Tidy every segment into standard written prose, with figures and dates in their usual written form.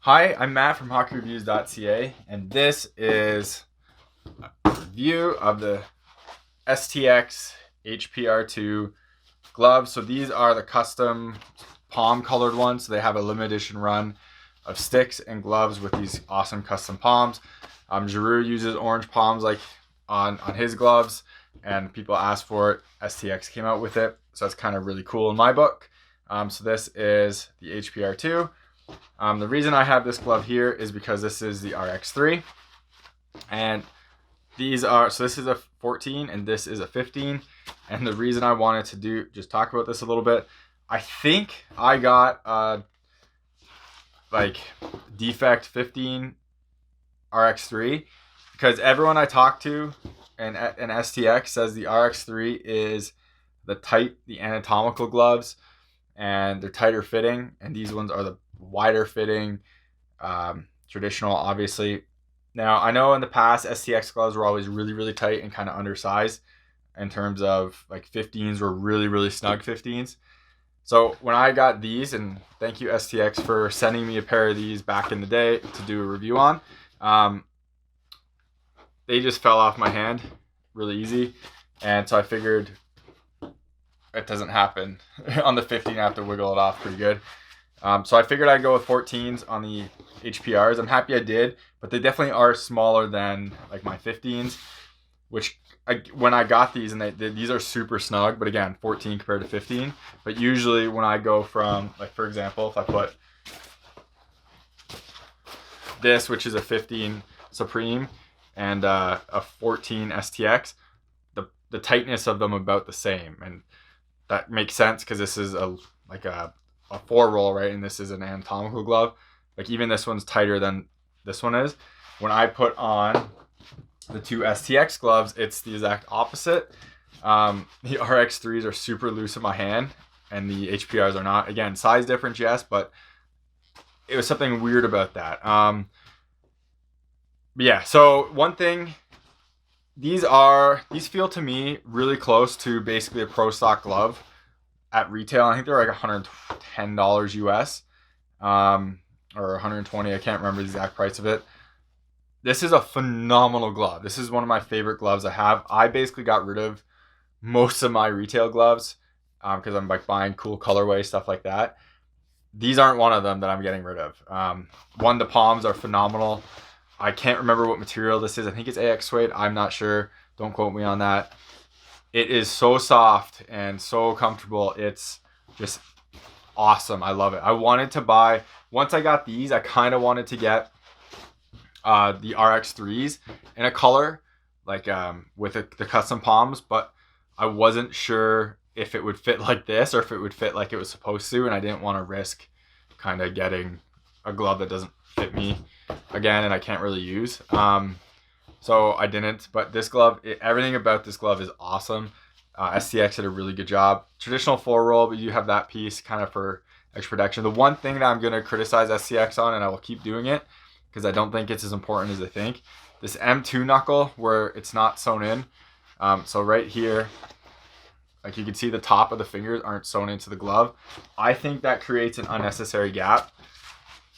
Hi, I'm Matt from hockeyreviews.ca, and this is a review of the STX HPR2 gloves. So these are the custom palm colored ones. So they have a limited edition run of sticks and gloves with these awesome custom palms. Giroux uses orange palms like on his gloves, and people asked for it. STX came out with it, so that's kind of really cool in my book. So this is the HPR2. The reason I have this glove here is because this is the RX3, and these are, so this is a 14 and this is a 15. And the reason I wanted to just talk about this a little bit, I think I got like defect 15 RX3 because everyone I talk to and STX says the RX3 is the anatomical gloves, and they're tighter fitting, and these ones are the wider fitting, traditional, obviously. Now, I know in the past STX gloves were always really tight and kind of undersized in terms of like 15s were really snug 15s. So when I got these, and thank you STX for sending me a pair of these back in the day to do a review on, they just fell off my hand really easy, and so I figured it doesn't happen on the 15. I have to wiggle it off pretty good. So I figured I'd go with 14s on the HPRs. I'm happy I did, but they definitely are smaller than like my 15s, which when I got these, and these are super snug, but again, 14 compared to 15. But usually when I go from, like, for example, if I put this, which is a 15 Supreme, and a 14 STX, the tightness of them about the same. And that makes sense because this is a 4-roll, right? And this is an anatomical glove. Like, even this one's tighter than this one is. When I put on the two STX gloves, it's the exact opposite. The RX3s are super loose in my hand, and the HPRs are not. Again, size difference, yes, but it was something weird about that. But yeah, so one thing, these feel to me really close to basically a pro stock glove at retail. I think they're like $110 US, or 120. I can't remember the exact price of it. This is a phenomenal glove. This is one of my favorite gloves I have. I basically got rid of most of my retail gloves because I'm like buying cool colorway stuff like that. These aren't one of them that I'm getting rid of. The palms are phenomenal. I can't remember what material this is. I think it's AX suede. I'm not sure. Don't quote me on that. It is so soft and so comfortable. It's just awesome. I love it. I wanted to buy, once I got these, I kind of wanted to get the RX3s in a color, like with the custom palms, but I wasn't sure if it would fit like this or if it would fit like it was supposed to, and I didn't want to risk kind of getting a glove that doesn't fit me again and I can't really use. So I didn't, but this glove, everything about this glove is awesome. STX did a really good job. Traditional 4-roll, but you have that piece kind of for extra protection. The one thing that I'm going to criticize STX on, and I will keep doing it because I don't think it's as important as I think, this M2 knuckle where it's not sewn in. So right here, like you can see the top of the fingers aren't sewn into the glove. I think that creates an unnecessary gap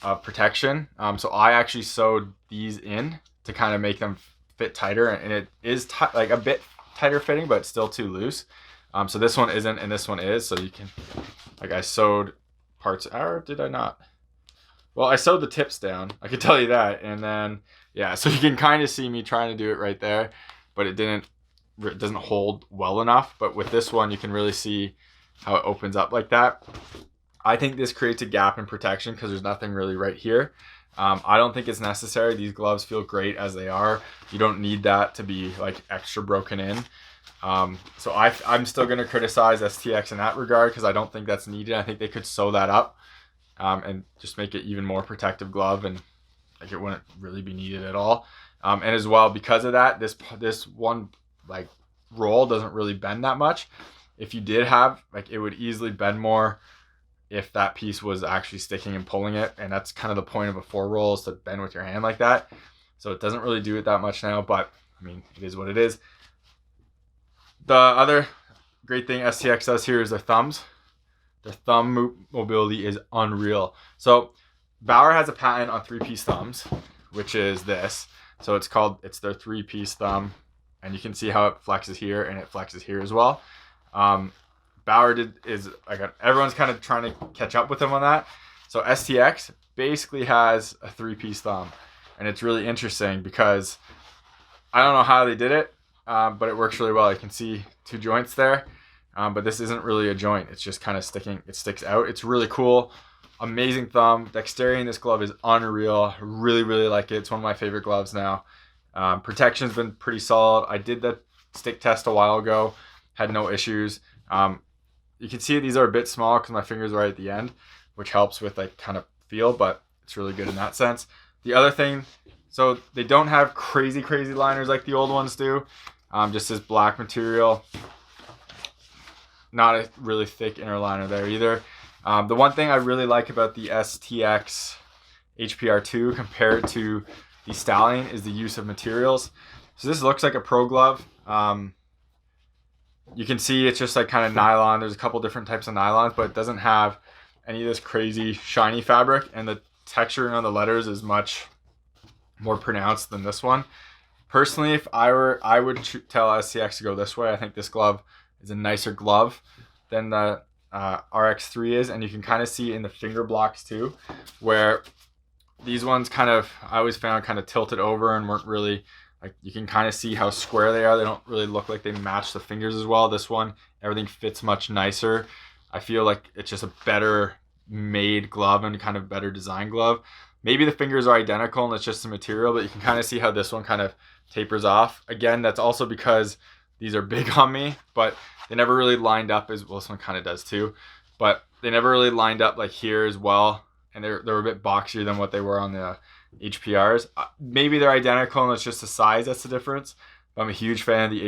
of protection. So I actually sewed these in to kind of make them fit tighter, and it is like a bit tighter fitting, but still too loose. So this one isn't, and this one is. So you can, like, I sewed parts, or did I not? Well, I sewed the tips down, I can tell you that. And then, yeah, so you can kind of see me trying to do it right there, but it doesn't hold well enough. But with this one, you can really see how it opens up like that. I think this creates a gap in protection because there's nothing really right here. I don't think it's necessary. These gloves feel great as they are. You don't need that to be like extra broken in. So I'm still going to criticize STX in that regard because I don't think that's needed. I think they could sew that up and just make it even more protective glove, and like it wouldn't really be needed at all. And as well, because of that, this one like roll doesn't really bend that much. If you did have, like, it would easily bend more if that piece was actually sticking and pulling it, and that's kind of the point of a 4-roll, is to bend with your hand like that. So it doesn't really do it that much now, but I mean, it is what it is. The other great thing STX does here is their thumbs. Their thumb mobility is unreal. So Bauer has a patent on 3-piece thumbs, which is this. So it's their 3-piece thumb, and you can see how it flexes here and it flexes here as well. Bauer everyone's kind of trying to catch up with him on that. So STX basically has a 3-piece thumb, and it's really interesting because I don't know how they did it, but it works really well. You can see 2 joints there, but this isn't really a joint. It's just kind of sticking. It sticks out. It's really cool. Amazing thumb. Dexterity in this glove is unreal. Really, really like it. It's one of my favorite gloves now. Protection's been pretty solid. I did the stick test a while ago. Had no issues. You can see these are a bit small because my fingers are right at the end, which helps with like kind of feel, but it's really good in that sense. The other thing, so they don't have crazy liners like the old ones do. Just this black material. Not a really thick inner liner there either. The one thing I really like about the STX HPR2 compared to the Stallion is the use of materials. So this looks like a pro glove. You can see it's just like kind of nylon. There's a couple different types of nylons, but it doesn't have any of this crazy shiny fabric, and the texturing on the letters is much more pronounced than this one. Personally, if I would tell STX to go this way. I think this glove is a nicer glove than the RX3 is, and you can kind of see in the finger blocks too, where these ones I always found kind of tilted over and weren't really, like, you can kind of see how square they are. They don't really look like they match the fingers as well. This one, everything fits much nicer. I feel like it's just a better made glove and kind of better design glove. Maybe the fingers are identical and it's just the material, but you can kind of see how this one kind of tapers off. Again, that's also because these are big on me, but they never really lined up as well. This one kind of does too, but they never really lined up like here as well. And they're a bit boxier than what they were on the HPRs. Maybe they're identical and it's just the size that's the difference. But I'm a huge fan of the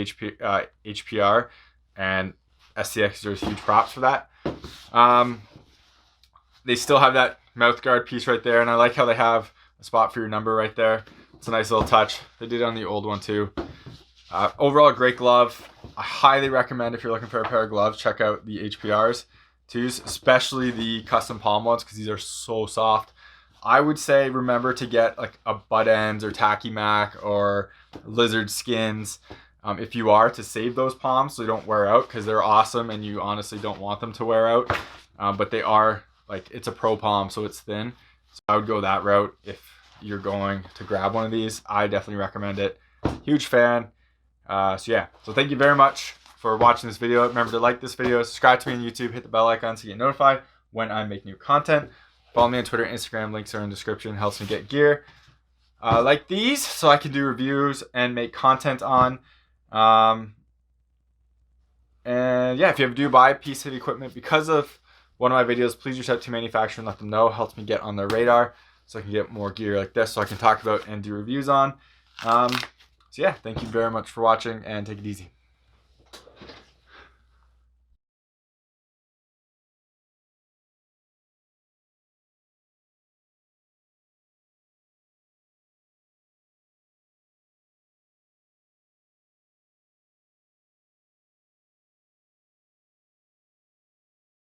HPR, and STX deserves huge props for that. They still have that mouthguard piece right there, and I like how they have a spot for your number right there. It's a nice little touch. They did it on the old one too. Overall, a great glove. I highly recommend, if you're looking for a pair of gloves, check out the HPRs too, especially the custom palm ones, because these are so soft. I would say remember to get like a butt ends or tacky mac or lizard skins if you are, to save those palms so they don't wear out, because they're awesome and you honestly don't want them to wear out. But they are, like, it's a pro palm, so it's thin. So I would go that route if you're going to grab one of these. I definitely recommend it. Huge fan. So thank you very much for watching this video. Remember to like this video, subscribe to me on YouTube, hit the bell icon so you get notified when I make new content. Follow me on Twitter and Instagram. Links are in the description. Helps me get gear like these so I can do reviews and make content on. And yeah, if you ever do buy a piece of equipment because of one of my videos, please reach out to manufacturer and let them know. It helps me get on their radar so I can get more gear like this so I can talk about and do reviews on. So yeah, thank you very much for watching, and take it easy.